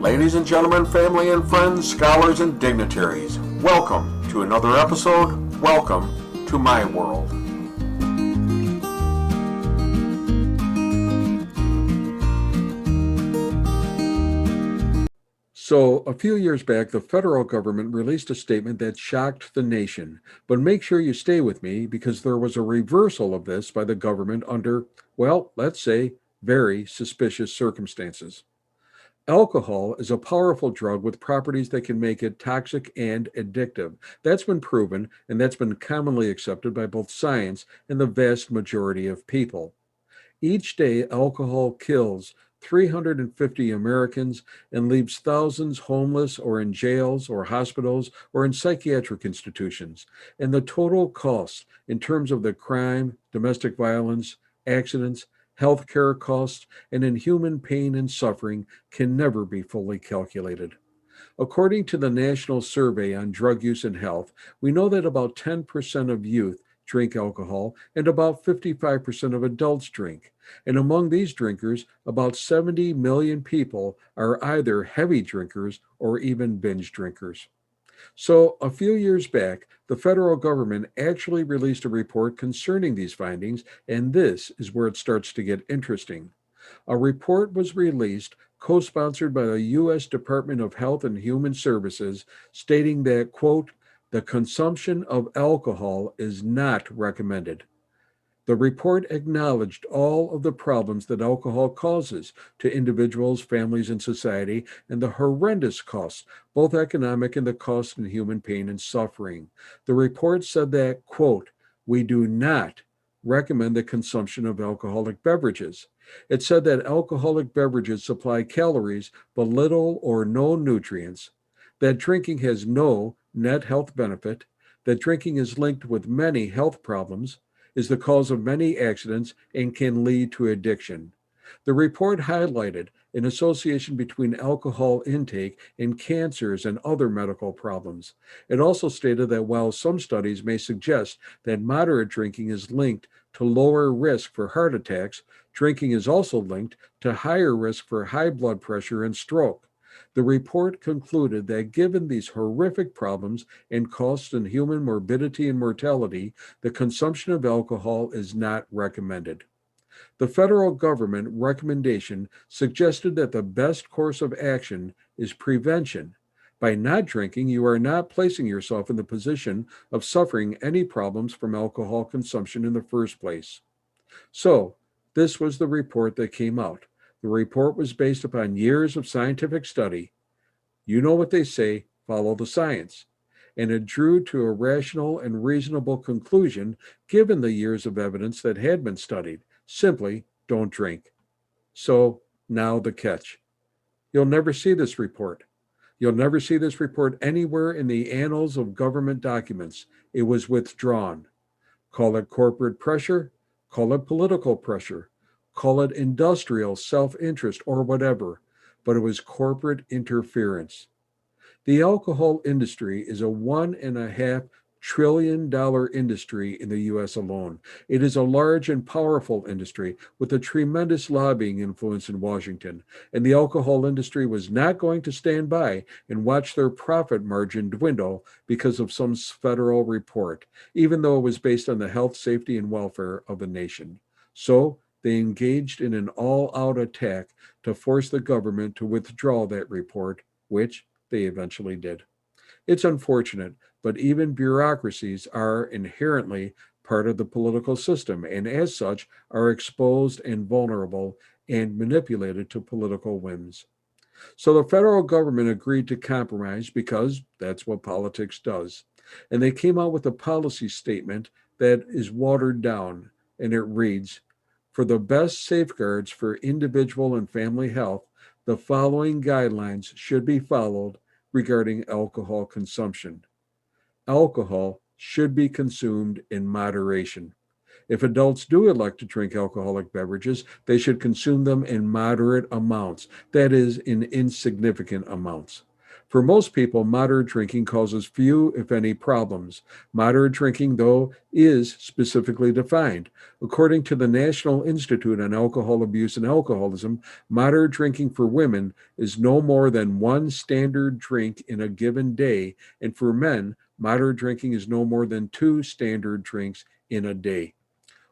Ladies and gentlemen, family and friends, scholars and dignitaries, welcome to another episode. Welcome to my world. So, a few years back, the federal government released a statement that shocked the nation. But make sure you stay with me because there was a reversal of this by the government under, well, let's say, very suspicious circumstances. Alcohol is a powerful drug with properties that can make it toxic and addictive. That's been proven, and that's been commonly accepted by both science and the vast majority of people. Each day, alcohol kills 350 Americans and leaves thousands homeless or in jails or hospitals or in psychiatric institutions. And the total cost in terms of the crime, domestic violence, accidents, healthcare costs, and inhuman pain and suffering can never be fully calculated. According to the National Survey on Drug Use and Health, we know that about 10% of youth drink alcohol and about 55% of adults drink. And among these drinkers, about 70 million people are either heavy drinkers or even binge drinkers. So, a few years back, the federal government actually released a report concerning these findings, and this is where it starts to get interesting. A report was released, co sponsored by the U.S. Department of Health and Human Services, stating that, quote, the consumption of alcohol is not recommended. The report acknowledged all of the problems that alcohol causes to individuals, families, and society, and the horrendous costs, both economic and the cost in human pain and suffering. The report said that, quote, we do not recommend the consumption of alcoholic beverages. It said that alcoholic beverages supply calories but little or no nutrients, that drinking has no net health benefit, that drinking is linked with many health problems, is the cause of many accidents, and can lead to addiction. The report highlighted an association between alcohol intake and cancers and other medical problems. It also stated that while some studies may suggest that moderate drinking is linked to lower risk for heart attacks, drinking is also linked to higher risk for high blood pressure and stroke. The report concluded that given these horrific problems and costs in human morbidity and mortality, the consumption of alcohol is not recommended. The federal government recommendation suggested that the best course of action is prevention. By not drinking, you are not placing yourself in the position of suffering any problems from alcohol consumption in the first place. So, this was the report that came out. The report was based upon years of scientific study. You know what they say, follow the science. And it drew to a rational and reasonable conclusion given the years of evidence that had been studied. Simply don't drink. So now the catch. You'll never see this report. You'll never see this report anywhere in the annals of government documents. It was withdrawn. Call it corporate pressure, call it political pressure, call it industrial self-interest or whatever, but it was corporate interference. The alcohol industry is a $1.5 trillion industry in the U.S. alone. It is a large and powerful industry with a tremendous lobbying influence in Washington, and the alcohol industry was not going to stand by and watch their profit margin dwindle because of some federal report, even though it was based on the health, safety, and welfare of the nation. So they engaged in an all-out attack to force the government to withdraw that report, which they eventually did. It's unfortunate, but even bureaucracies are inherently part of the political system, and as such are exposed and vulnerable and manipulated to political whims. So the federal government agreed to compromise because that's what politics does. And they came out with a policy statement that is watered down, and it reads, for the best safeguards for individual and family health, the following guidelines should be followed regarding alcohol consumption. Alcohol should be consumed in moderation. If adults do elect to drink alcoholic beverages, they should consume them in moderate amounts, that is, in insignificant amounts. For most people, moderate drinking causes few, if any, problems. Moderate drinking, though, is specifically defined. According to the National Institute on Alcohol Abuse and Alcoholism, moderate drinking for women is no more than one standard drink in a given day, and for men, moderate drinking is no more than two standard drinks in a day.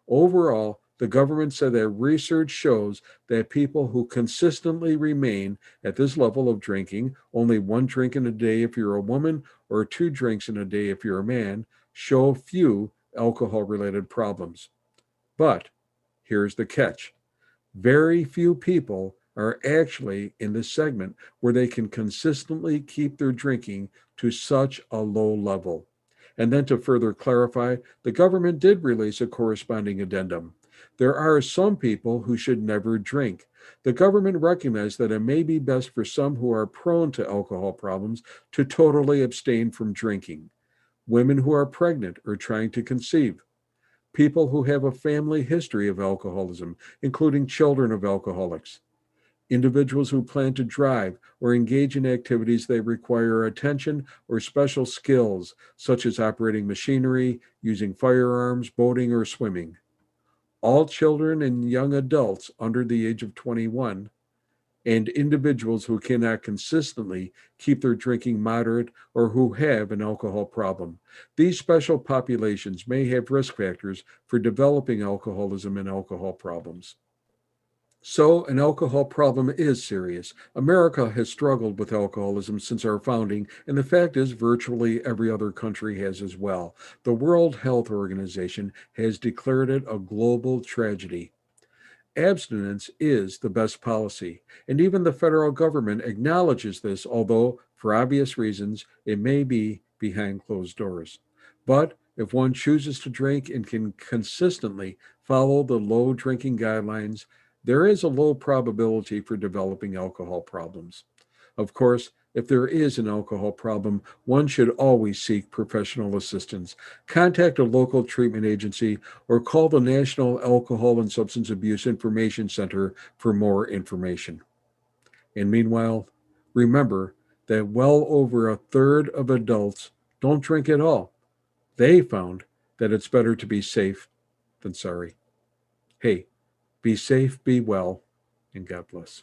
Overall, the government said that research shows that people who consistently remain at this level of drinking, only one drink in a day if you're a woman, or two drinks in a day if you're a man, show few alcohol related problems. But here's the catch: very few people are actually in this segment where they can consistently keep their drinking to such a low level. And then to further clarify, the government did release a corresponding addendum. There are some people who should never drink. The government recognized that it may be best for some who are prone to alcohol problems to totally abstain from drinking. Women who are pregnant or trying to conceive, people who have a family history of alcoholism, including children of alcoholics, individuals who plan to drive or engage in activities that require attention or special skills, such as operating machinery, using firearms, boating, or swimming. All children and young adults under the age of 21, and individuals who cannot consistently keep their drinking moderate or who have an alcohol problem. These special populations may have risk factors for developing alcoholism and alcohol problems. So, an alcohol problem is serious. America has struggled with alcoholism since our founding, and the fact is, virtually every other country has as well. The World Health Organization has declared it a global tragedy. Abstinence is the best policy, and even the federal government acknowledges this, although, for obvious reasons, it may be behind closed doors. But if one chooses to drink and can consistently follow the low drinking guidelines, there is a low probability for developing alcohol problems. Of course, if there is an alcohol problem, one should always seek professional assistance. Contact a local treatment agency or call the National Alcohol and Substance Abuse Information Center for more information. And meanwhile, remember that well over a third of adults don't drink at all. They found that it's better to be safe than sorry. Hey, be safe, be well, and God bless.